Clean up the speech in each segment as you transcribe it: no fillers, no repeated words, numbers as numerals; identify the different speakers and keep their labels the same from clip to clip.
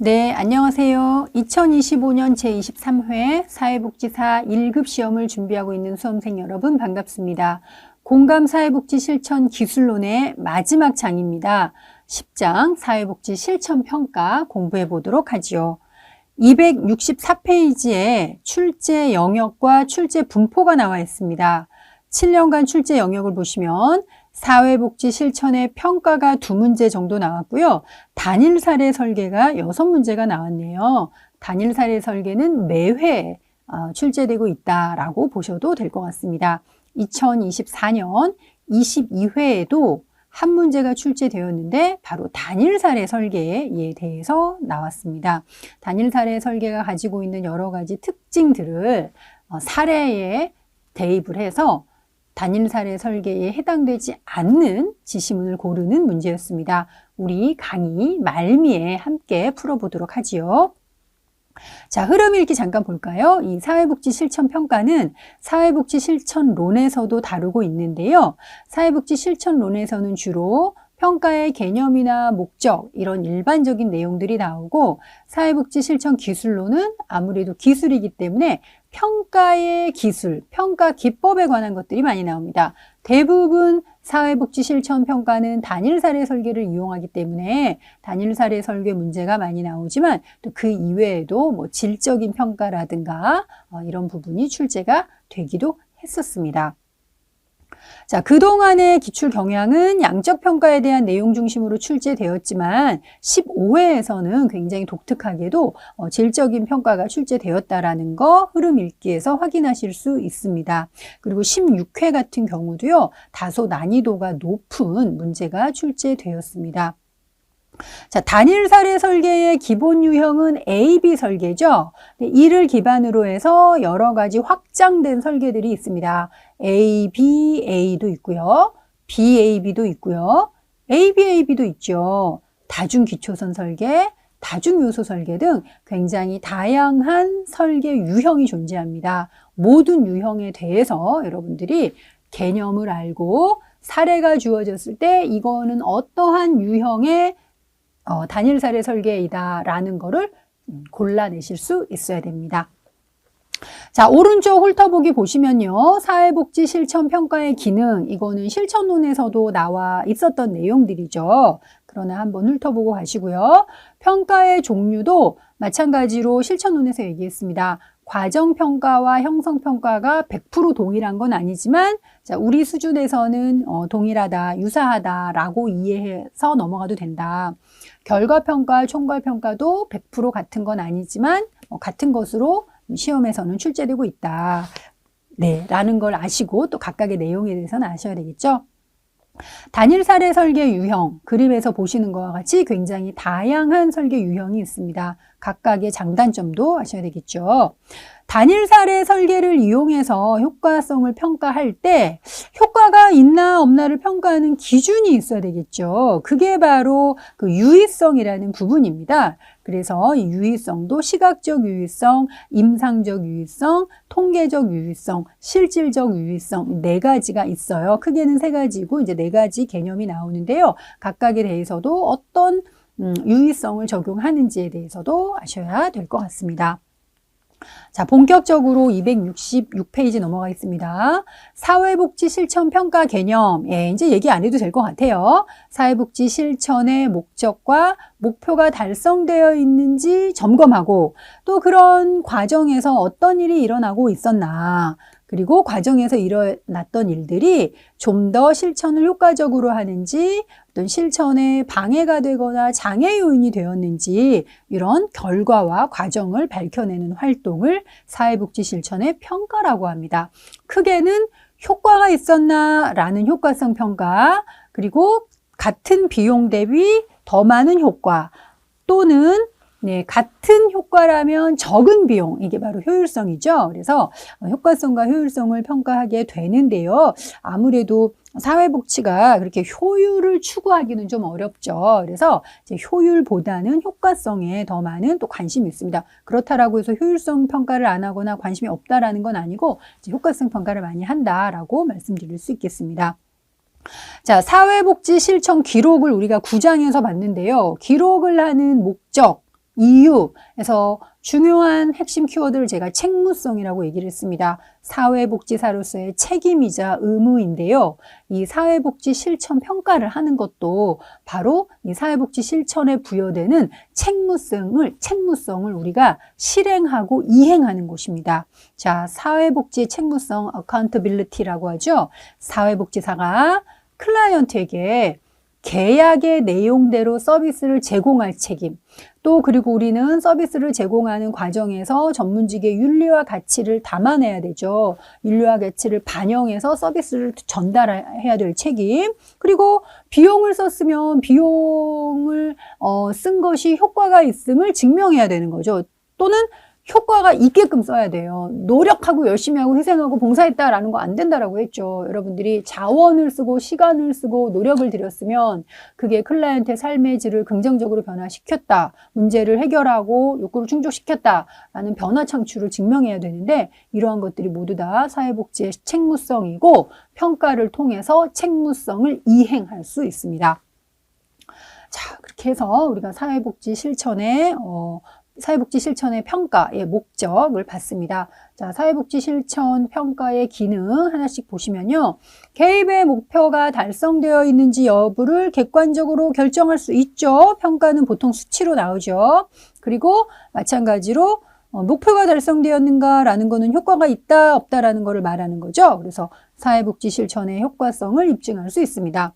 Speaker 1: 네, 안녕하세요. 2025년 제23회 사회복지사 1급 시험을 준비하고 있는 수험생 여러분 반갑습니다. 공감 사회복지 실천 기술론의 마지막 장입니다. 10장 사회복지 실천 평가 공부해 보도록 하지요. 264페이지에 출제 영역과 출제 분포가 나와 있습니다. 7년간 출제 영역을 보시면 사회복지 실천의 평가가 2문제 정도 나왔고요. 단일 사례 설계가 6문제가 나왔네요. 단일 사례 설계는 매회 출제되고 있다라고 보셔도 될 것 같습니다. 2024년 22회에도 한 문제가 출제되었는데 바로 단일 사례 설계에 대해서 나왔습니다. 단일 사례 설계가 가지고 있는 여러 가지 특징들을 사례에 대입을 해서 단일 사례 설계에 해당되지 않는 지시문을 고르는 문제였습니다. 우리 강의 말미에 함께 풀어보도록 하지요. 자, 흐름 읽기 잠깐 볼까요? 이 사회복지 실천 평가는 사회복지 실천론에서도 다루고 있는데요. 사회복지 실천론에서는 주로 평가의 개념이나 목적 이런 일반적인 내용들이 나오고 사회복지 실천 기술론은 아무래도 기술이기 때문에 평가의 기술, 평가 기법에 관한 것들이 많이 나옵니다. 대부분 사회복지 실천 평가는 단일 사례 설계를 이용하기 때문에 단일 사례 설계 문제가 많이 나오지만 또 그 이외에도 뭐 질적인 평가라든가 이런 부분이 출제가 되기도 했었습니다. 자, 그동안의 기출 경향은 양적 평가에 대한 내용 중심으로 출제되었지만 15회에서는 굉장히 독특하게도 질적인 평가가 출제되었다라는 거 흐름 읽기에서 확인하실 수 있습니다. 그리고 16회 같은 경우도요, 다소 난이도가 높은 문제가 출제되었습니다. 자, 단일 사례 설계의 기본 유형은 A-B 설계죠. 이를 기반으로 해서 여러 가지 확장된 설계들이 있습니다. A-B-A도 있고요. B-A-B도 있고요. A-B-A-B도 있죠. 다중기초선 설계, 다중요소 설계 등 굉장히 다양한 설계 유형이 존재합니다. 모든 유형에 대해서 여러분들이 개념을 알고 사례가 주어졌을 때 이거는 어떠한 유형의 단일 사례 설계이다라는 거를 골라내실 수 있어야 됩니다. 자, 오른쪽 훑어보기 보시면요. 사회복지 실천 평가의 기능, 이거는 실천론에서도 나와 있었던 내용들이죠. 그러나 한번 훑어보고 가시고요. 평가의 종류도 마찬가지로 실천론에서 얘기했습니다. 과정평가와 형성평가가 100% 동일한 건 아니지만 자, 우리 수준에서는 동일하다, 유사하다라고 이해해서 넘어가도 된다. 결과평가, 총괄평가도 100% 같은 건 아니지만 같은 것으로 시험에서는 출제되고 있다. 네, 라는 걸 아시고 또 각각의 내용에 대해서는 아셔야 되겠죠. 단일 사례 설계 유형, 그림에서 보시는 것과 같이 굉장히 다양한 설계 유형이 있습니다. 각각의 장단점도 아셔야 되겠죠. 단일 사례 설계를 이용해서 효과성을 평가할 때 효과가 있나 없나를 평가하는 기준이 있어야 되겠죠. 그게 바로 그 유의성이라는 부분입니다. 그래서 이 유의성도 시각적 유의성, 임상적 유의성, 통계적 유의성, 실질적 유의성 4가지가 있어요. 크게는 3가지고 이제 4가지 개념이 나오는데요. 각각에 대해서도 어떤 유의성을 적용하는지에 대해서도 아셔야 될 것 같습니다. 자, 본격적으로 266페이지 넘어가겠습니다. 사회복지 실천 평가 개념. 이제 얘기 안 해도 될 것 같아요. 사회복지 실천의 목적과 목표가 달성되어 있는지 점검하고 또 그런 과정에서 어떤 일이 일어나고 있었나. 그리고 과정에서 일어났던 일들이 좀 더 실천을 효과적으로 하는지 어떤 실천에 방해가 되거나 장애 요인이 되었는지 이런 결과와 과정을 밝혀내는 활동을 사회복지 실천의 평가라고 합니다. 크게는 효과가 있었나 라는 효과성 평가, 그리고 같은 비용 대비 더 많은 효과 또는 같은 효과라면 적은 비용, 이게 바로 효율성이죠. 그래서 효과성과 효율성을 평가하게 되는데요. 아무래도 사회복지가 그렇게 효율을 추구하기는 좀 어렵죠. 그래서 이제 효율보다는 효과성에 더 많은 또 관심이 있습니다. 그렇다라고 해서 효율성 평가를 안 하거나 관심이 없다라는 건 아니고 이제 효과성 평가를 많이 한다라고 말씀드릴 수 있겠습니다. 자, 사회복지 실천 기록을 우리가 9장에서 봤는데요. 기록을 하는 목적, 이유에서 중요한 핵심 키워드를 제가 책무성이라고 얘기를 했습니다. 사회복지사로서의 책임이자 의무인데요. 이 사회복지 실천 평가를 하는 것도 바로 이 사회복지 실천에 부여되는 책무성을 우리가 실행하고 이행하는 곳입니다. 자, 사회복지의 책무성, accountability라고 하죠. 사회복지사가 클라이언트에게 계약의 내용대로 서비스를 제공할 책임, 또 그리고 우리는 서비스를 제공하는 과정에서 전문직의 윤리와 가치를 담아내야 되죠. 윤리와 가치를 반영해서 서비스를 전달해야 될 책임, 그리고 비용을 썼으면 비용을 쓴 것이 효과가 있음을 증명해야 되는 거죠. 또는 효과가 있게끔 써야 돼요. 노력하고 열심히 하고 희생하고 봉사했다라는 거 안 된다라고 했죠. 여러분들이 자원을 쓰고 시간을 쓰고 노력을 들였으면 그게 클라이언트의 삶의 질을 긍정적으로 변화시켰다. 문제를 해결하고 욕구를 충족시켰다라는 변화 창출을 증명해야 되는데 이러한 것들이 모두 다 사회복지의 책무성이고 평가를 통해서 책무성을 이행할 수 있습니다. 자, 그렇게 해서 우리가 사회복지 실천의 평가의 목적을 봤습니다. 자, 사회복지 실천 평가의 기능 하나씩 보시면요. 개입의 목표가 달성되어 있는지 여부를 객관적으로 결정할 수 있죠. 평가는 보통 수치로 나오죠. 그리고 마찬가지로 목표가 달성되었는가라는 거는 효과가 있다, 없다라는 거를 말하는 거죠. 그래서 사회복지 실천의 효과성을 입증할 수 있습니다.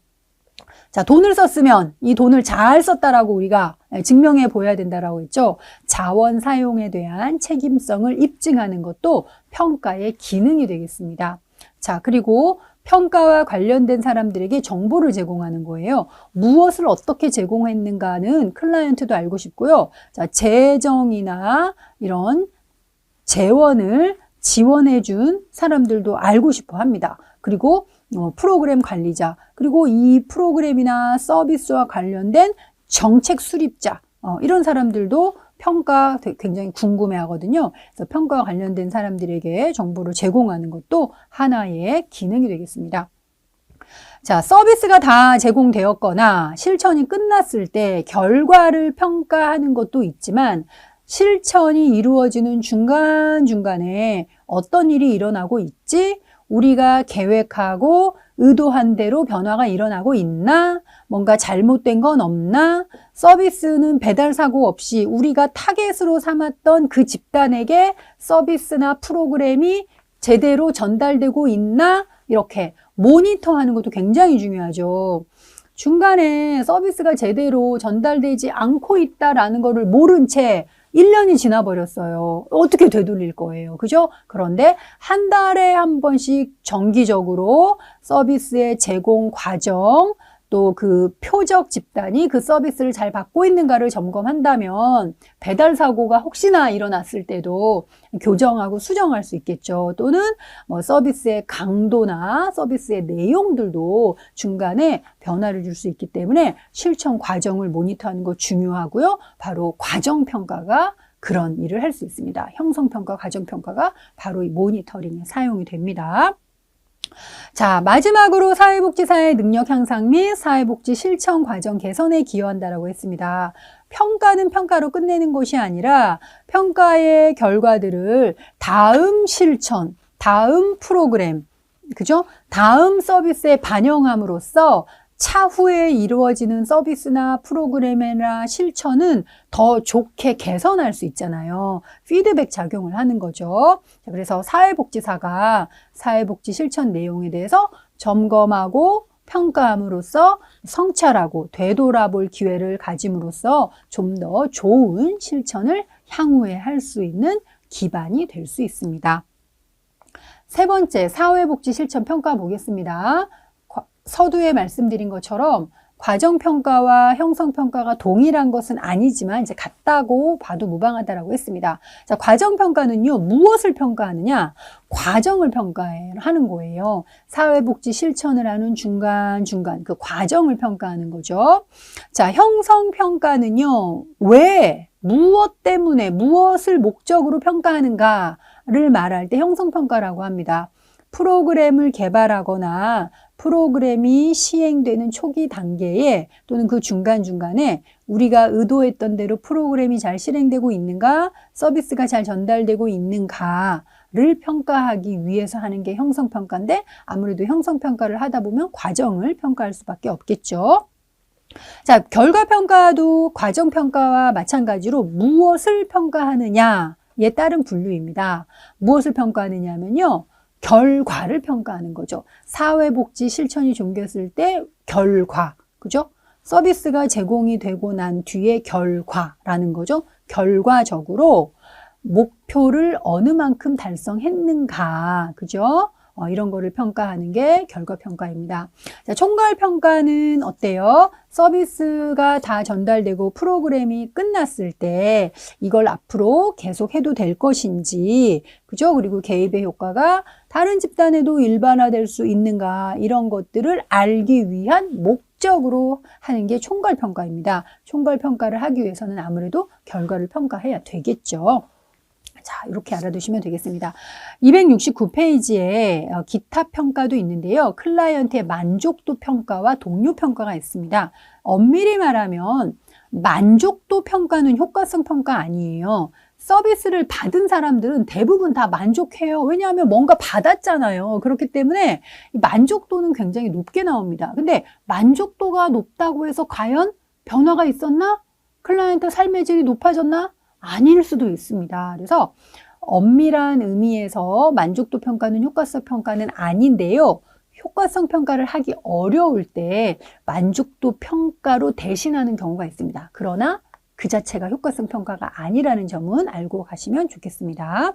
Speaker 1: 자, 돈을 썼으면 이 돈을 잘 썼다라고 우리가 증명해 보여야 된다라고 했죠. 자원 사용에 대한 책임성을 입증하는 것도 평가의 기능이 되겠습니다. 자, 그리고 평가와 관련된 사람들에게 정보를 제공하는 거예요. 무엇을 어떻게 제공했는가는 클라이언트도 알고 싶고요. 자, 재정이나 이런 재원을 지원해 준 사람들도 알고 싶어 합니다. 그리고 프로그램 관리자, 그리고 이 프로그램이나 서비스와 관련된 정책 수립자, 이런 사람들도 평가 굉장히 궁금해 하거든요. 그래서 평가와 관련된 사람들에게 정보를 제공하는 것도 하나의 기능이 되겠습니다. 자, 서비스가 다 제공되었거나 실천이 끝났을 때 결과를 평가하는 것도 있지만 실천이 이루어지는 중간중간에 어떤 일이 일어나고 있지? 우리가 계획하고 의도한 대로 변화가 일어나고 있나? 뭔가 잘못된 건 없나? 서비스는 배달 사고 없이 우리가 타겟으로 삼았던 그 집단에게 서비스나 프로그램이 제대로 전달되고 있나? 이렇게 모니터하는 것도 굉장히 중요하죠. 중간에 서비스가 제대로 전달되지 않고 있다라는 거를 모른 채 1년이 지나버렸어요. 어떻게 되돌릴 거예요? 그죠? 그런데 한 달에 한 번씩 정기적으로 서비스의 제공 과정, 또 그 표적 집단이 그 서비스를 잘 받고 있는가를 점검한다면 배달 사고가 혹시나 일어났을 때도 교정하고 수정할 수 있겠죠. 또는 뭐 서비스의 강도나 서비스의 내용들도 중간에 변화를 줄 수 있기 때문에 실천 과정을 모니터하는 거 중요하고요. 바로 과정평가가 그런 일을 할 수 있습니다. 형성평가, 과정평가가 바로 이 모니터링에 사용이 됩니다. 자, 마지막으로 사회복지사의 능력 향상 및 사회복지 실천 과정 개선에 기여한다라고 했습니다. 평가는 평가로 끝내는 것이 아니라 평가의 결과들을 다음 실천, 다음 프로그램, 그죠? 다음 서비스에 반영함으로써 차후에 이루어지는 서비스나 프로그램이나 실천은 더 좋게 개선할 수 있잖아요. 피드백 작용을 하는 거죠. 그래서 사회복지사가 사회복지 실천 내용에 대해서 점검하고 평가함으로써 성찰하고 되돌아볼 기회를 가짐으로써 좀 더 좋은 실천을 향후에 할 수 있는 기반이 될 수 있습니다. 세 번째, 사회복지 실천 평가 보겠습니다. 서두에 말씀드린 것처럼 과정평가와 형성평가가 동일한 것은 아니지만 이제 같다고 봐도 무방하다라고 했습니다. 자, 과정평가는요, 무엇을 평가하느냐? 과정을 평가하는 거예요. 사회복지 실천을 하는 중간중간 그 과정을 평가하는 거죠. 자, 형성평가는요, 왜, 무엇 때문에, 무엇을 목적으로 평가하는가를 말할 때 형성평가라고 합니다. 프로그램을 개발하거나 프로그램이 시행되는 초기 단계에 또는 그 중간중간에 우리가 의도했던 대로 프로그램이 잘 실행되고 있는가, 서비스가 잘 전달되고 있는가를 평가하기 위해서 하는 게 형성평가인데 아무래도 형성평가를 하다 보면 과정을 평가할 수밖에 없겠죠. 자, 결과평가도 과정평가와 마찬가지로 무엇을 평가하느냐에 따른 분류입니다. 무엇을 평가하느냐면요. 결과를 평가하는 거죠. 사회복지 실천이 종겼을 때 결과, 그죠? 서비스가 제공이 되고 난 뒤에 결과라는 거죠. 결과적으로 목표를 어느 만큼 달성했는가, 그죠? 이런 거를 평가하는 게 결과평가입니다. 자, 총괄평가는 어때요? 서비스가 다 전달되고 프로그램이 끝났을 때 이걸 앞으로 계속 해도 될 것인지, 그죠? 그리고 개입의 효과가 다른 집단에도 일반화될 수 있는가, 이런 것들을 알기 위한 목적으로 하는 게 총괄평가입니다. 총괄평가를 하기 위해서는 아무래도 결과를 평가해야 되겠죠. 자, 이렇게 알아두시면 되겠습니다. 269페이지에 기타 평가도 있는데요. 클라이언트의 만족도 평가와 동료 평가가 있습니다. 엄밀히 말하면 만족도 평가는 효과성 평가 아니에요. 서비스를 받은 사람들은 대부분 다 만족해요. 왜냐하면 뭔가 받았잖아요. 그렇기 때문에 만족도는 굉장히 높게 나옵니다. 근데 만족도가 높다고 해서 과연 변화가 있었나? 클라이언트 삶의 질이 높아졌나? 아닐 수도 있습니다. 그래서 엄밀한 의미에서 만족도 평가는 효과성 평가는 아닌데요. 효과성 평가를 하기 어려울 때 만족도 평가로 대신하는 경우가 있습니다. 그러나 그 자체가 효과성 평가가 아니라는 점은 알고 가시면 좋겠습니다.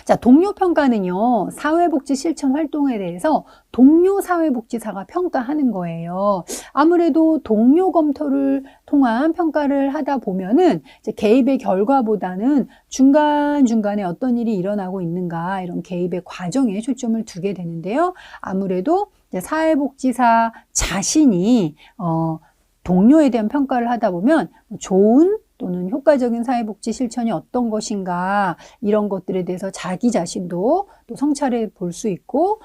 Speaker 1: 자, 동료 평가는요, 사회복지 실천 활동에 대해서 동료 사회복지사가 평가하는 거예요. 아무래도 동료 검토를 통한 평가를 하다 보면은 이제 개입의 결과보다는 중간중간에 어떤 일이 일어나고 있는가, 이런 개입의 과정에 초점을 두게 되는데요. 아무래도 이제 사회복지사 자신이, 동료에 대한 평가를 하다 보면 좋은 또는 효과적인 사회복지 실천이 어떤 것인가, 이런 것들에 대해서 자기 자신도 또 성찰해 볼 수 있고,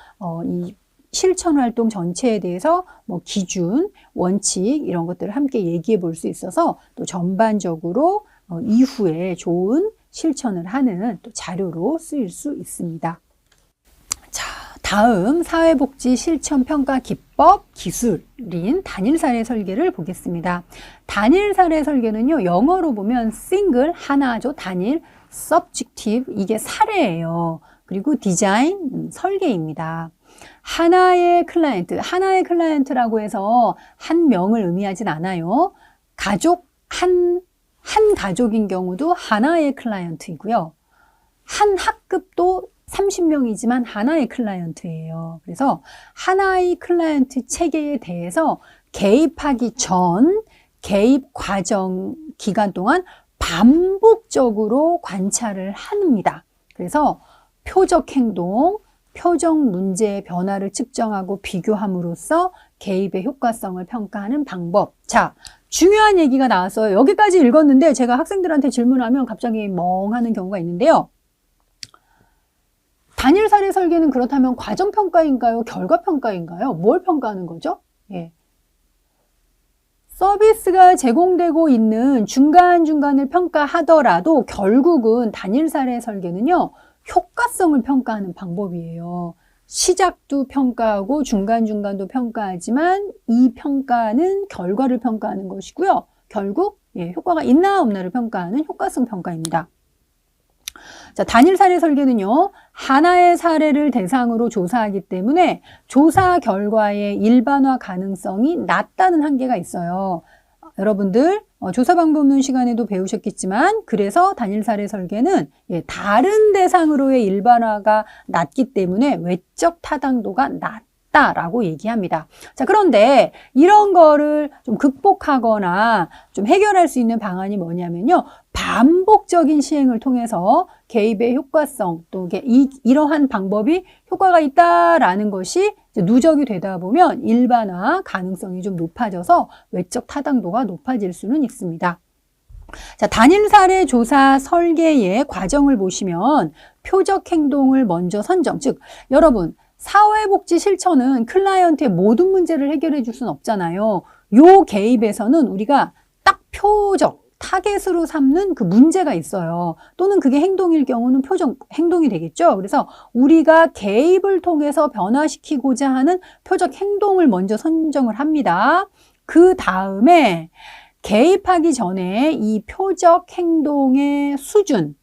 Speaker 1: 이 실천 활동 전체에 대해서 뭐 기준, 원칙 이런 것들을 함께 얘기해 볼 수 있어서 또 전반적으로 이후에 좋은 실천을 하는 또 자료로 쓰일 수 있습니다. 자, 다음 사회복지 실천 평가 기법 기술인 단일 사례 설계를 보겠습니다. 단일 사례 설계는요, 영어로 보면 single 하나죠. 단일, subjective 이게 사례예요. 그리고 디자인 설계입니다. 하나의 클라이언트라고 해서 한 명을 의미하진 않아요. 가족 한 가족인 경우도 하나의 클라이언트이고요. 한 학급도 30명이지만 하나의 클라이언트예요. 그래서 하나의 클라이언트 체계에 대해서 개입하기 전 개입 과정 기간 동안 반복적으로 관찰을 합니다. 그래서 표적 행동, 표정 문제의 변화를 측정하고 비교함으로써 개입의 효과성을 평가하는 방법. 자, 중요한 얘기가 나왔어요. 여기까지 읽었는데 제가 학생들한테 질문하면 갑자기 멍하는 경우가 있는데요. 단일 사례 설계는 그렇다면 과정평가인가요? 결과평가인가요? 뭘 평가하는 거죠? 예. 서비스가 제공되고 있는 중간중간을 평가하더라도 결국은 단일 사례 설계는요, 효과성을 평가하는 방법이에요. 시작도 평가하고 중간중간도 평가하지만 이 평가는 결과를 평가하는 것이고요. 결국 효과가 있나 없나를 평가하는 효과성 평가입니다. 자, 단일 사례 설계는요, 하나의 사례를 대상으로 조사하기 때문에 조사 결과의 일반화 가능성이 낮다는 한계가 있어요. 여러분들 조사 방법 없는 시간에도 배우셨겠지만, 그래서 단일 사례 설계는 다른 대상으로의 일반화가 낮기 때문에 외적 타당도가 낮다라고 얘기합니다. 자, 그런데 이런 거를 좀 극복하거나 좀 해결할 수 있는 방안이 뭐냐면요, 반복적인 시행을 통해서 개입의 효과성, 또 이러한 방법이 효과가 있다라는 것이 누적이 되다 보면 일반화 가능성이 좀 높아져서 외적 타당도가 높아질 수는 있습니다. 자, 단일 사례 조사 설계의 과정을 보시면 표적 행동을 먼저 선정. 즉, 여러분, 사회복지 실천은 클라이언트의 모든 문제를 해결해 줄 수는 없잖아요. 요 개입에서는 우리가 딱 표적, 타겟으로 삼는 그 문제가 있어요. 또는 그게 행동일 경우는 표적 행동이 되겠죠. 그래서 우리가 개입을 통해서 변화시키고자 하는 표적 행동을 먼저 선정을 합니다. 그 다음에 개입하기 전에 이 표적 행동의 수준,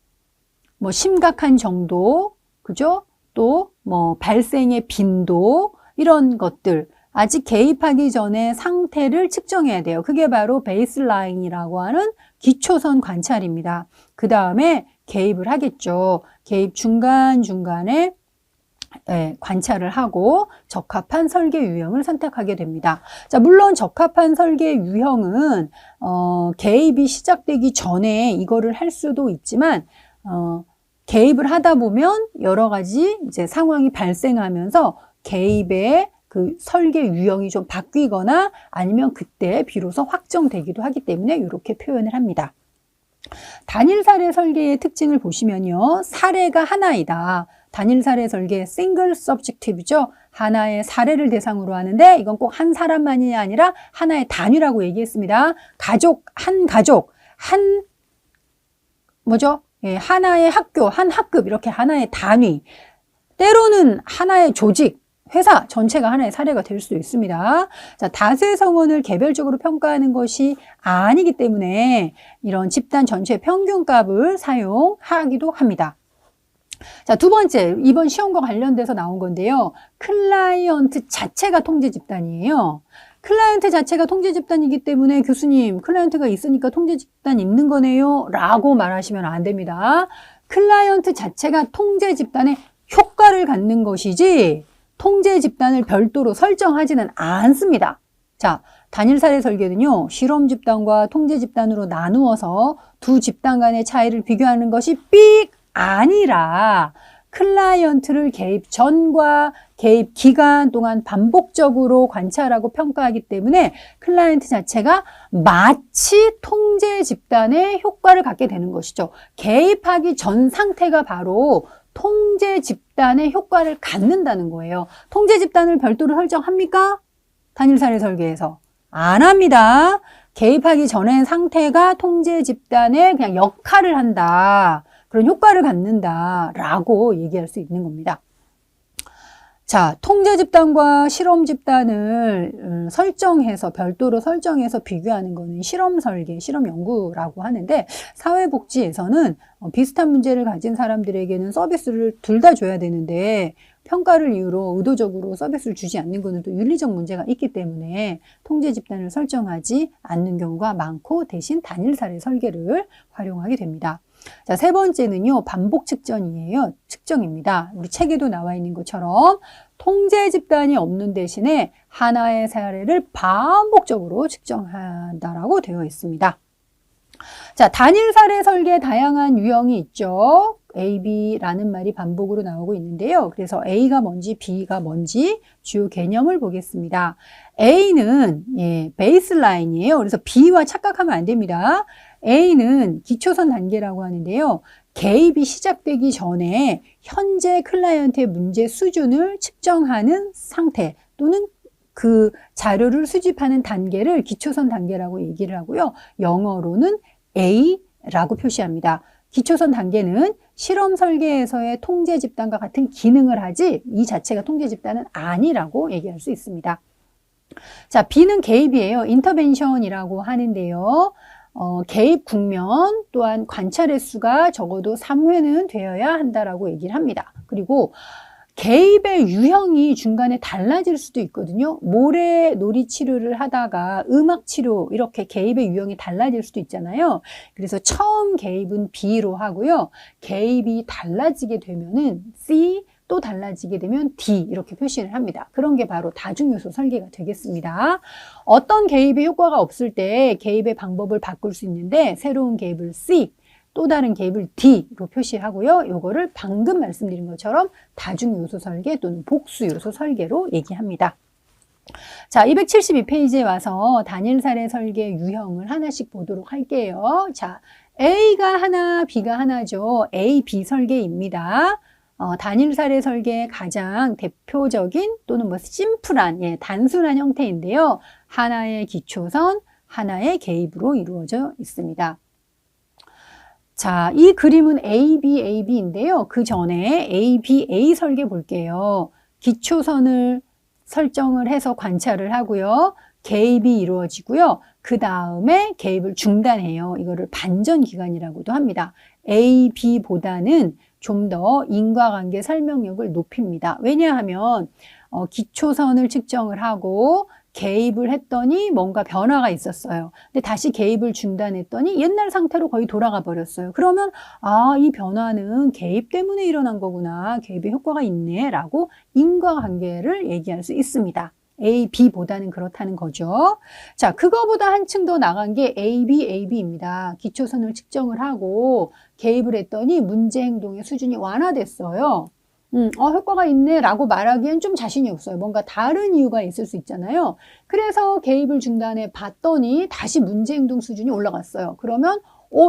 Speaker 1: 뭐 심각한 정도, 그죠? 또 뭐 발생의 빈도, 이런 것들, 아직 개입하기 전에 상태를 측정해야 돼요. 그게 바로 베이스라인이라고 하는 기초선 관찰입니다. 그 다음에 개입을 하겠죠. 개입 중간중간에 관찰을 하고 적합한 설계 유형을 선택하게 됩니다. 자, 물론 적합한 설계 유형은 개입이 시작되기 전에 이거를 할 수도 있지만 개입을 하다 보면 여러 가지 이제 상황이 발생하면서 개입의 그 설계 유형이 좀 바뀌거나 아니면 그때 비로소 확정되기도 하기 때문에 이렇게 표현을 합니다. 단일 사례 설계의 특징을 보시면요. 사례가 하나이다. 단일 사례 설계 single subjective죠. 하나의 사례를 대상으로 하는데 이건 꼭 한 사람만이 아니라 하나의 단위라고 얘기했습니다. 뭐죠? 예, 하나의 학교, 한 학급 이렇게 하나의 단위. 때로는 하나의 조직, 회사 전체가 하나의 사례가 될 수도 있습니다. 자, 다수의 성원을 개별적으로 평가하는 것이 아니기 때문에 이런 집단 전체 평균값을 사용하기도 합니다. 자, 두 번째, 이번 시험과 관련돼서 나온 건데요. 클라이언트 자체가 통제 집단이에요. 클라이언트 자체가 통제 집단이기 때문에 교수님, 클라이언트가 있으니까 통제 집단 있는 거네요 라고 말하시면 안 됩니다. 클라이언트 자체가 통제 집단의 효과를 갖는 것이지 통제 집단을 별도로 설정하지는 않습니다. 자, 단일 사례 설계는요, 실험 집단과 통제 집단으로 나누어서 두 집단 간의 차이를 비교하는 것이 삑 아니라 클라이언트를 개입 전과 개입 기간 동안 반복적으로 관찰하고 평가하기 때문에 클라이언트 자체가 마치 통제 집단의 효과를 갖게 되는 것이죠. 개입하기 전 상태가 바로 통제 집단의 효과를 갖는다는 거예요. 통제 집단을 별도로 설정합니까? 단일 사례 설계에서 안 합니다. 개입하기 전의 상태가 통제 집단의 그냥 역할을 한다. 그런 효과를 갖는다라고 얘기할 수 있는 겁니다. 자, 통제 집단과 실험 집단을 설정해서 별도로 설정해서 비교하는 거는 실험 설계, 실험 연구라고 하는데 사회복지에서는 비슷한 문제를 가진 사람들에게는 서비스를 둘 다 줘야 되는데 평가를 이유로 의도적으로 서비스를 주지 않는 것은 또 윤리적 문제가 있기 때문에 통제 집단을 설정하지 않는 경우가 많고 대신 단일 사례 설계를 활용하게 됩니다. 자, 세 번째는요, 반복 측정입니다. 우리 책에도 나와 있는 것처럼 통제 집단이 없는 대신에 하나의 사례를 반복적으로 측정한다라고 되어 있습니다. 자, 단일 사례 설계에 다양한 유형이 있죠. A, B라는 말이 반복으로 나오고 있는데요. 그래서 A가 뭔지 B가 뭔지 주요 개념을 보겠습니다. A는 베이스라인이에요. 그래서 B와 착각하면 안 됩니다. A는 기초선 단계라고 하는데요. 개입이 시작되기 전에 현재 클라이언트의 문제 수준을 측정하는 상태 또는 그 자료를 수집하는 단계를 기초선 단계라고 얘기를 하고요. 영어로는 A라고 표시합니다. 기초선 단계는 실험 설계에서의 통제 집단과 같은 기능을 하지 이 자체가 통제 집단은 아니라고 얘기할 수 있습니다. 자, B는 개입이에요. 인터벤션이라고 하는데요. 개입 국면 또한 관찰 횟수가 적어도 3회는 되어야 한다라고 얘기를 합니다. 그리고 개입의 유형이 중간에 달라질 수도 있거든요. 모래놀이 치료를 하다가 음악 치료 이렇게 개입의 유형이 달라질 수도 있잖아요. 그래서 처음 개입은 B로 하고요. 개입이 달라지게 되면은 C, 또 달라지게 되면 D 이렇게 표시를 합니다. 그런 게 바로 다중요소 설계가 되겠습니다. 어떤 개입의 효과가 없을 때 개입의 방법을 바꿀 수 있는데 새로운 개입을 C, 또 다른 개입을 D로 표시하고요. 요거를 방금 말씀드린 것처럼 다중요소 설계 또는 복수요소 설계로 얘기합니다. 자, 272페이지에 와서 단일 사례 설계 유형을 하나씩 보도록 할게요. 자, A가 하나, B가 하나죠. A, B 설계입니다. 단일 사례 설계의 가장 대표적인 또는 뭐 심플한, 단순한 형태인데요. 하나의 기초선, 하나의 개입으로 이루어져 있습니다. 자, 이 그림은 ABAB인데요. 그 전에 ABA 설계 볼게요. 기초선을 설정을 해서 관찰을 하고요. 개입이 이루어지고요. 그 다음에 개입을 중단해요. 이거를 반전기간이라고도 합니다. A, B보다는 좀 더 인과관계 설명력을 높입니다. 왜냐하면 기초선을 측정을 하고 개입을 했더니 뭔가 변화가 있었어요. 근데 다시 개입을 중단했더니 옛날 상태로 거의 돌아가 버렸어요. 그러면 이 변화는 개입 때문에 일어난 거구나. 개입의 효과가 있네 라고 인과관계를 얘기할 수 있습니다. A, B보다는 그렇다는 거죠. 자, 그거보다 한층 더 나간 게 ABAB입니다. 기초선을 측정을 하고 개입을 했더니 문제 행동의 수준이 완화됐어요. 효과가 있네 라고 말하기엔 좀 자신이 없어요. 뭔가 다른 이유가 있을 수 있잖아요. 그래서 개입을 중단해 봤더니 다시 문제 행동 수준이 올라갔어요. 그러면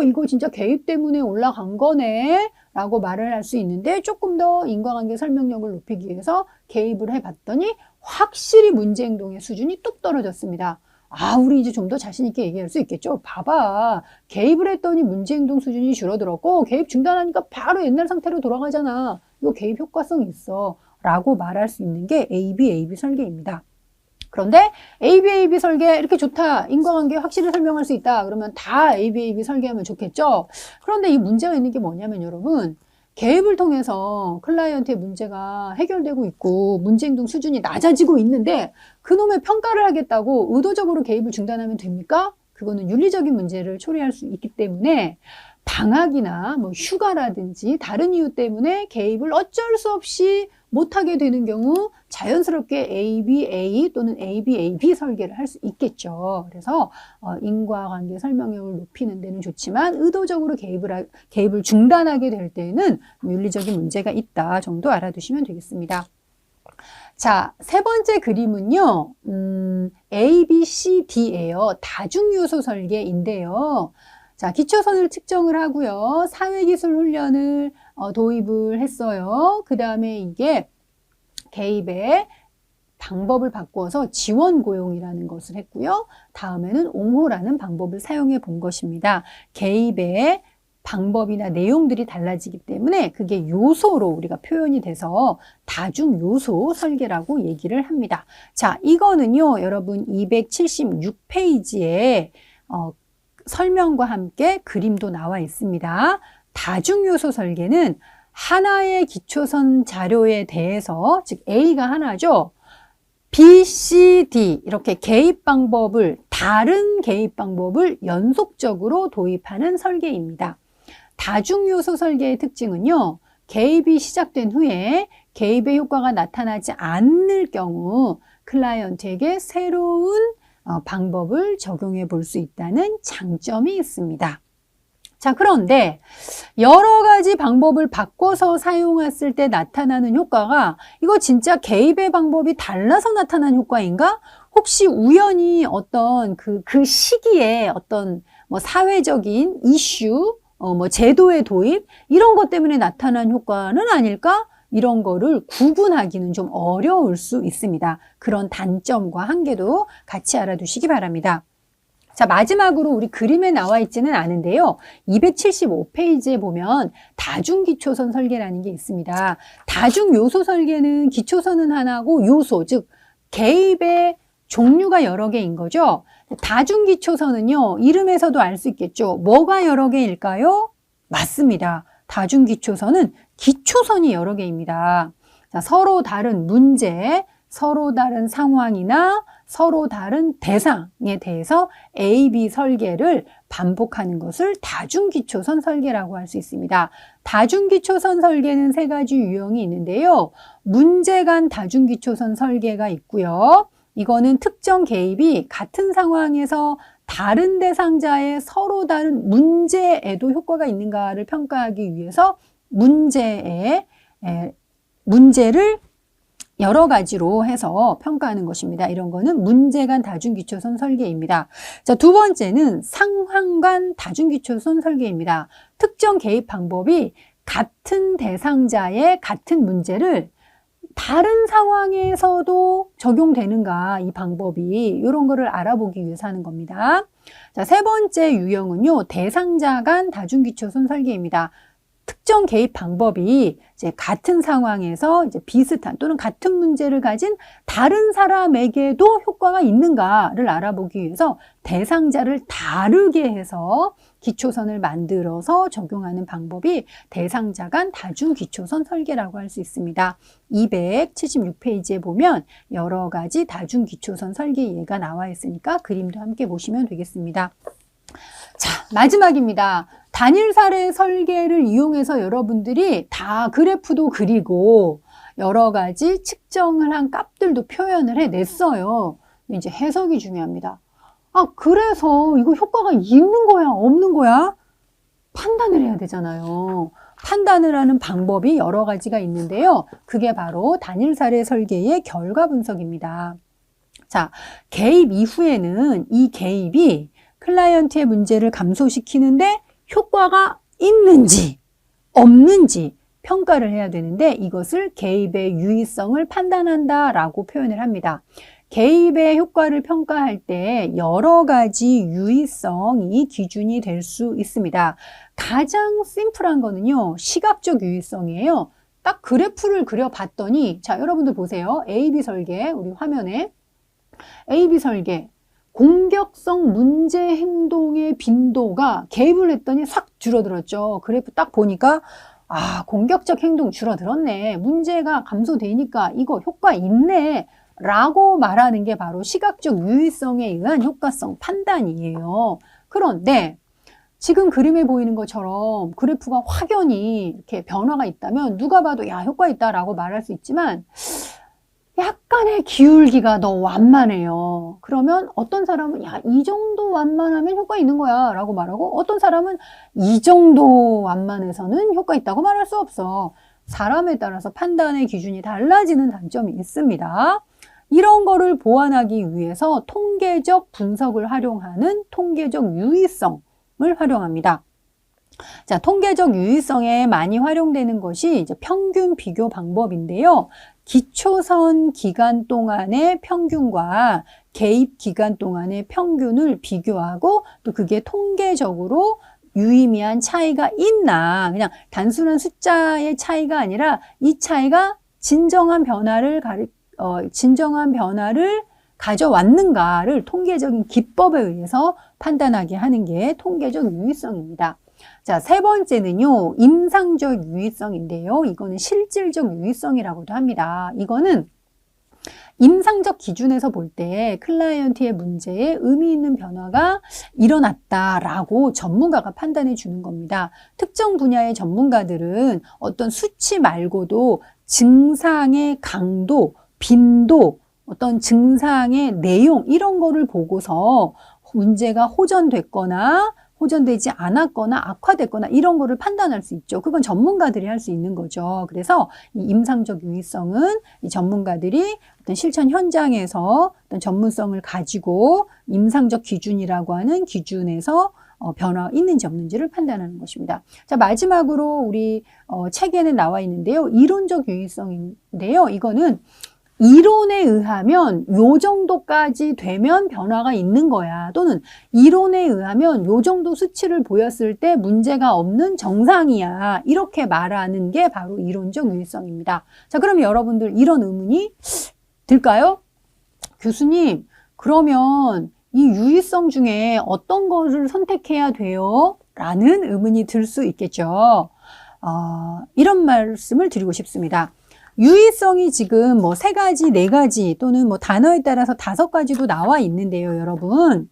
Speaker 1: 이거 진짜 개입 때문에 올라간 거네 라고 말을 할 수 있는데 조금 더 인과관계 설명력을 높이기 위해서 개입을 해봤더니 확실히 문제 행동의 수준이 뚝 떨어졌습니다. 우리 이제 좀 더 자신 있게 얘기할 수 있겠죠. 봐봐. 개입을 했더니 문제 행동 수준이 줄어들었고 개입 중단하니까 바로 옛날 상태로 돌아가잖아. 이거 개입 효과성 있어. 라고 말할 수 있는 게 ABAB 설계입니다. 그런데 ABAB 설계 이렇게 좋다. 인과관계 확실히 설명할 수 있다. 그러면 다 ABAB 설계하면 좋겠죠. 그런데 이 문제가 있는 게 뭐냐면 여러분. 개입을 통해서 클라이언트의 문제가 해결되고 있고 문제 행동 수준이 낮아지고 있는데 그놈의 평가를 하겠다고 의도적으로 개입을 중단하면 됩니까? 그거는 윤리적인 문제를 초래할 수 있기 때문에 방학이나 뭐 휴가라든지 다른 이유 때문에 개입을 어쩔 수 없이 못하게 되는 경우 자연스럽게 ABA 또는 ABAB 설계를 할 수 있겠죠. 그래서 인과관계 설명력을 높이는 데는 좋지만 의도적으로 개입을 중단하게 될 때는 윤리적인 문제가 있다 정도 알아두시면 되겠습니다. 자, 세 번째 그림은요. A, B, C, D예요. 다중요소 설계인데요. 자, 기초선을 측정을 하고요. 사회기술 훈련을 도입을 했어요. 그 다음에 이게 개입의 방법을 바꿔서 지원 고용이라는 것을 했고요. 다음에는 옹호라는 방법을 사용해 본 것입니다. 개입의 방법이나 내용들이 달라지기 때문에 그게 요소로 우리가 표현이 돼서 다중요소 설계라고 얘기를 합니다. 자, 이거는요, 여러분 276페이지에 설명과 함께 그림도 나와 있습니다. 다중요소 설계는 하나의 기초선 자료에 대해서, 즉 A가 하나죠. B, C, D 이렇게 다른 개입 방법을 연속적으로 도입하는 설계입니다. 다중요소 설계의 특징은요. 개입이 시작된 후에 개입의 효과가 나타나지 않을 경우 클라이언트에게 새로운 방법을 적용해 볼 수 있다는 장점이 있습니다. 자, 그런데 여러 가지 방법을 바꿔서 사용했을 때 나타나는 효과가 이거 진짜 개입의 방법이 달라서 나타난 효과인가? 혹시 우연히 어떤 그 시기에 어떤 뭐 사회적인 이슈, 뭐 제도의 도입 이런 것 때문에 나타난 효과는 아닐까? 이런 거를 구분하기는 좀 어려울 수 있습니다. 그런 단점과 한계도 같이 알아두시기 바랍니다. 자, 마지막으로 우리 그림에 나와 있지는 않은데요. 275페이지에 보면 다중기초선 설계라는 게 있습니다. 다중요소 설계는 기초선은 하나고 요소, 즉 개입의 종류가 여러 개인 거죠. 다중기초선은요. 이름에서도 알 수 있겠죠. 뭐가 여러 개일까요? 맞습니다. 다중기초선은 기초선이 여러 개입니다. 자, 서로 다른 문제, 서로 다른 상황이나 서로 다른 대상에 대해서 A, B 설계를 반복하는 것을 다중기초선 설계라고 할 수 있습니다. 다중기초선 설계는 세 가지 유형이 있는데요. 문제 간 다중기초선 설계가 있고요. 이거는 특정 개입이 같은 상황에서 다른 대상자의 서로 다른 문제에도 효과가 있는가를 평가하기 위해서 문제를 여러 가지로 해서 평가하는 것입니다. 이런 거는 문제간 다중기초선 설계입니다. 자, 두 번째는 상황간 다중기초선 설계입니다. 특정 개입 방법이 같은 대상자의 같은 문제를 다른 상황에서도 적용되는가, 이 방법이 이런 거를 알아보기 위해서 하는 겁니다. 자, 세 번째 유형은요, 대상자 간 다중기초선 설계입니다. 특정 개입 방법이 이제 같은 상황에서 이제 비슷한 또는 같은 문제를 가진 다른 사람에게도 효과가 있는가를 알아보기 위해서 대상자를 다르게 해서 기초선을 만들어서 적용하는 방법이 대상자 간 다중기초선 설계라고 할 수 있습니다. 276페이지에 보면 여러 가지 다중기초선 설계 예가 나와 있으니까 그림도 함께 보시면 되겠습니다. 자, 마지막입니다. 단일 사례 설계를 이용해서 여러분들이 다 그래프도 그리고 여러 가지 측정을 한 값들도 표현을 해냈어요. 이제 해석이 중요합니다. 아, 그래서 이거 효과가 있는 거야, 없는 거야? 판단을 해야 되잖아요. 판단을 하는 방법이 여러 가지가 있는데요. 그게 바로 단일 사례 설계의 결과 분석입니다. 자, 개입 이후에는 이 개입이 클라이언트의 문제를 감소시키는데 효과가 있는지 없는지 평가를 해야 되는데 이것을 개입의 유의성을 판단한다라고 표현을 합니다. 개입의 효과를 평가할 때 여러 가지 유의성이 기준이 될 수 있습니다. 가장 심플한 거는요, 시각적 유의성이에요. 딱 그래프를 그려봤더니, 자, 여러분들 보세요. A-B 설계, 우리 화면에 A-B 설계. 공격성 문제 행동의 빈도가 개입을 했더니 싹 줄어들었죠. 그래프 딱 보니까 아, 공격적 행동 줄어들었네. 문제가 감소되니까 이거 효과 있네. 라고 말하는 게 바로 시각적 유의성에 의한 효과성 판단이에요. 그런데 지금 그림에 보이는 것처럼 그래프가 확연히 이렇게 변화가 있다면 누가 봐도 야, 효과 있다라고 말할 수 있지만 약간의 기울기가 더 완만해요. 그러면 어떤 사람은 야, 이 정도 완만하면 효과 있는 거야 라고 말하고 어떤 사람은 이 정도 완만해서는 효과 있다고 말할 수 없어. 사람에 따라서 판단의 기준이 달라지는 단점이 있습니다. 이런 거를 보완하기 위해서 통계적 분석을 활용하는 통계적 유의성을 활용합니다. 자, 통계적 유의성에 많이 활용되는 것이 이제 평균 비교 방법인데요. 기초선 기간 동안의 평균과 개입 기간 동안의 평균을 비교하고 또 그게 통계적으로 유의미한 차이가 있나, 그냥 단순한 숫자의 차이가 아니라 이 차이가 진정한 변화를 가져왔는가를 통계적인 기법에 의해서 판단하게 하는 게 통계적 유의성입니다. 자, 세 번째는요, 임상적 유의성인데요. 이거는 실질적 유의성이라고도 합니다. 이거는 임상적 기준에서 볼 때 클라이언트의 문제에 의미 있는 변화가 일어났다라고 전문가가 판단해 주는 겁니다. 특정 분야의 전문가들은 어떤 수치 말고도 증상의 강도, 빈도, 어떤 증상의 내용 이런 거를 보고서 문제가 호전됐거나 호전되지 않았거나 악화됐거나 이런 거를 판단할 수 있죠. 그건 전문가들이 할 수 있는 거죠. 그래서 이 임상적 유의성은 이 전문가들이 어떤 실천 현장에서 어떤 전문성을 가지고 임상적 기준이라고 하는 기준에서 변화가 있는지 없는지를 판단하는 것입니다. 자, 마지막으로 우리 책에는 나와 있는데요. 이론적 유의성인데요. 이거는 이론에 의하면 요 정도까지 되면 변화가 있는 거야. 또는 이론에 의하면 요 정도 수치를 보였을 때 문제가 없는 정상이야. 이렇게 말하는 게 바로 이론적 유의성입니다. 자, 그럼 여러분들 이런 의문이 들까요? 교수님, 그러면 이 유의성 중에 어떤 것을 선택해야 돼요? 라는 의문이 들 수 있겠죠. 이런 말씀을 드리고 싶습니다. 유의성이 지금 뭐 3가지, 4가지 또는 뭐 단어에 따라서 5가지도 나와 있는데요, 여러분.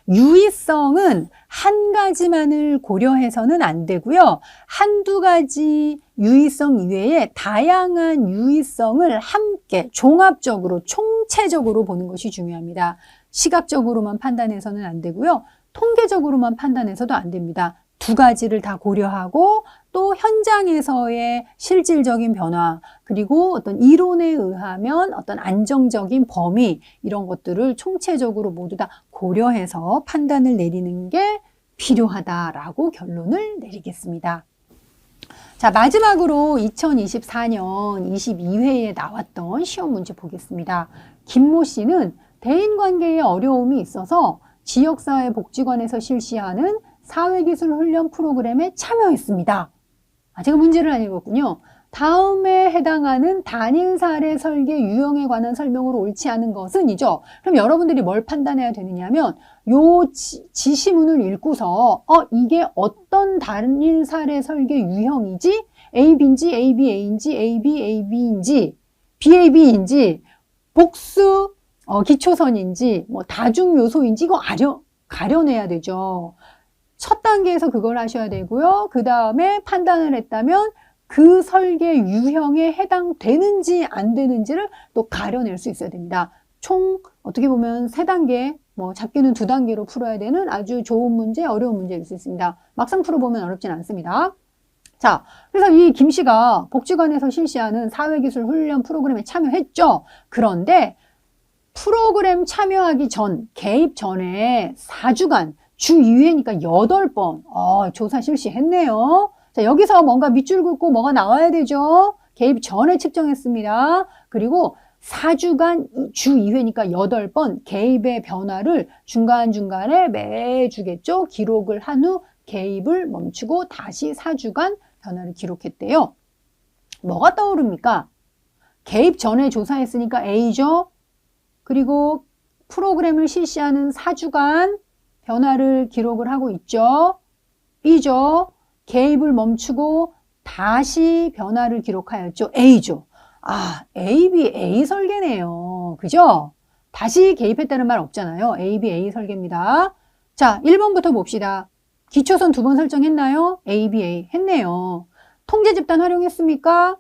Speaker 1: 유의성은 한 가지만을 고려해서는 안 되고요. 한두 가지 유의성 이외에 다양한 유의성을 함께 종합적으로, 총체적으로 보는 것이 중요합니다. 시각적으로만 판단해서는 안 되고요. 통계적으로만 판단해서도 안 됩니다. 두 가지를 다 고려하고 또 현장에서의 실질적인 변화 그리고 어떤 이론에 의하면 어떤 안정적인 범위 이런 것들을 총체적으로 모두 다 고려해서 판단을 내리는 게 필요하다라고 결론을 내리겠습니다. 자, 마지막으로 2024년 22회에 나왔던 시험 문제 보겠습니다. 김모 씨는 대인관계에 어려움이 있어서 지역사회복지관에서 실시하는 사회기술훈련 프로그램에 참여했습니다. 제가 문제를 안 읽었군요. 다음에 해당하는 단일 사례 설계 유형에 관한 설명으로 옳지 않은 것은 이죠. 그럼 여러분들이 뭘 판단해야 되느냐면 요 지시문을 읽고서 이게 어떤 단일 사례 설계 유형이지? AB인지 ABA인지 ABAB인지 BAB인지 복수 기초선인지 뭐 다중 요소인지 이거 가려내야 되죠. 첫 단계에서 그걸 하셔야 되고요. 그 다음에 판단을 했다면 그 설계 유형에 해당되는지 안 되는지를 또 가려낼 수 있어야 됩니다. 총 어떻게 보면 3단계, 뭐 작게는 2단계로 풀어야 되는 아주 좋은 문제, 어려운 문제일 수 있습니다. 막상 풀어보면 어렵진 않습니다. 자, 그래서 이 김 씨가 복지관에서 실시하는 사회기술 훈련 프로그램에 참여했죠. 그런데 프로그램 참여하기 전, 개입 전에 4주간 주 2회니까 8번 조사 실시했네요. 자, 여기서 뭔가 밑줄 긋고 뭐가 나와야 되죠. 개입 전에 측정했습니다. 그리고 4주간 주 2회니까 8번 개입의 변화를 중간중간에 매주겠죠. 기록을 한 후 개입을 멈추고 다시 4주간 변화를 기록했대요. 뭐가 떠오릅니까? 개입 전에 조사했으니까 A죠. 그리고 프로그램을 실시하는 4주간 변화를 기록을 하고 있죠. B죠. 개입을 멈추고 다시 변화를 기록하였죠. A죠. ABA 설계네요. 그죠? 다시 개입했다는 말 없잖아요. ABA 설계입니다. 자, 1번부터 봅시다. 기초선 2번 설정했나요? ABA 했네요. 통제 집단 활용했습니까?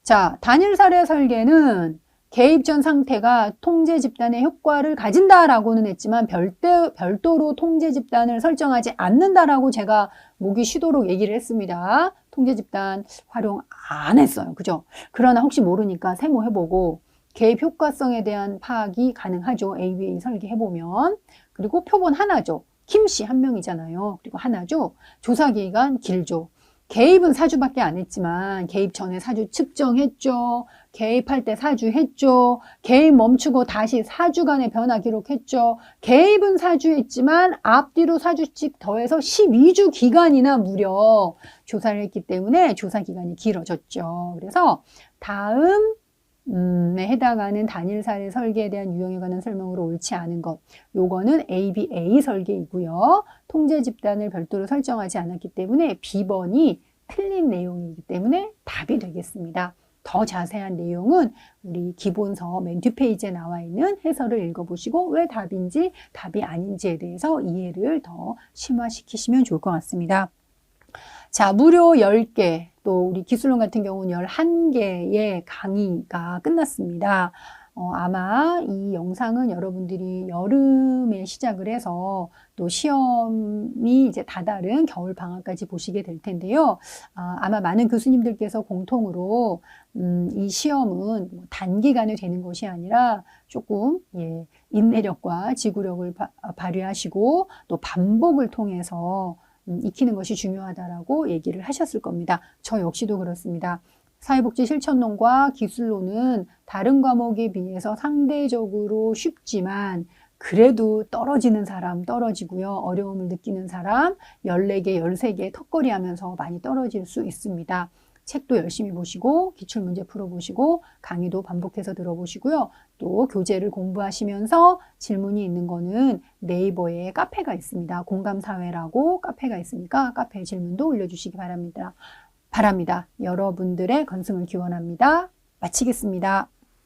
Speaker 1: 자, 단일 사례 설계는 개입 전 상태가 통제 집단의 효과를 가진다라고는 했지만 별도로 통제 집단을 설정하지 않는다라고 제가 보기 쉬도록 얘기를 했습니다. 통제 집단 활용 안 했어요. 그죠? 그러나 혹시 모르니까 세모해보고 개입 효과성에 대한 파악이 가능하죠. ABA 설계해보면. 그리고 표본 하나죠. 김씨 한 명이잖아요. 그리고 하나죠. 조사 기간 길죠. 개입은 4주밖에 안 했지만 개입 전에 4주 측정했죠. 개입할 때 4주 했죠. 개입 멈추고 다시 4주간의 변화 기록했죠. 개입은 4주 했지만 앞뒤로 4주씩 더해서 12주 기간이나 무려 조사를 했기 때문에 조사 기간이 길어졌죠. 그래서 다음에 해당하는 단일 사례 설계에 대한 유형에 관한 설명으로 옳지 않은 것. 요거는 ABA 설계이고요. 통제 집단을 별도로 설정하지 않았기 때문에 B번이 틀린 내용이기 때문에 답이 되겠습니다. 더 자세한 내용은 우리 기본서 맨 뒷페이지에 나와 있는 해설을 읽어보시고 왜 답인지 답이 아닌지에 대해서 이해를 더 심화시키시면 좋을 것 같습니다. 자, 무료 10개, 또 우리 기술론 같은 경우는 11개의 강의가 끝났습니다. 아마 이 영상은 여러분들이 여름에 시작을 해서 또 시험이 이제 다다른 겨울 방학까지 보시게 될 텐데요. 아마 많은 교수님들께서 공통으로 이 시험은 단기간에 되는 것이 아니라 조금 인내력과 지구력을 발휘하시고 또 반복을 통해서 익히는 것이 중요하다라고 얘기를 하셨을 겁니다. 저 역시도 그렇습니다. 사회복지 실천론과 기술론은 다른 과목에 비해서 상대적으로 쉽지만 그래도 떨어지는 사람 떨어지고요. 어려움을 느끼는 사람 14개, 13개 턱걸이 하면서 많이 떨어질 수 있습니다. 책도 열심히 보시고 기출문제 풀어보시고 강의도 반복해서 들어보시고요. 또 교재를 공부하시면서 질문이 있는 거는 네이버에 카페가 있습니다. 공감사회라고 카페가 있으니까 카페에 질문도 올려주시기 바랍니다. 여러분들의 건승을 기원합니다. 마치겠습니다.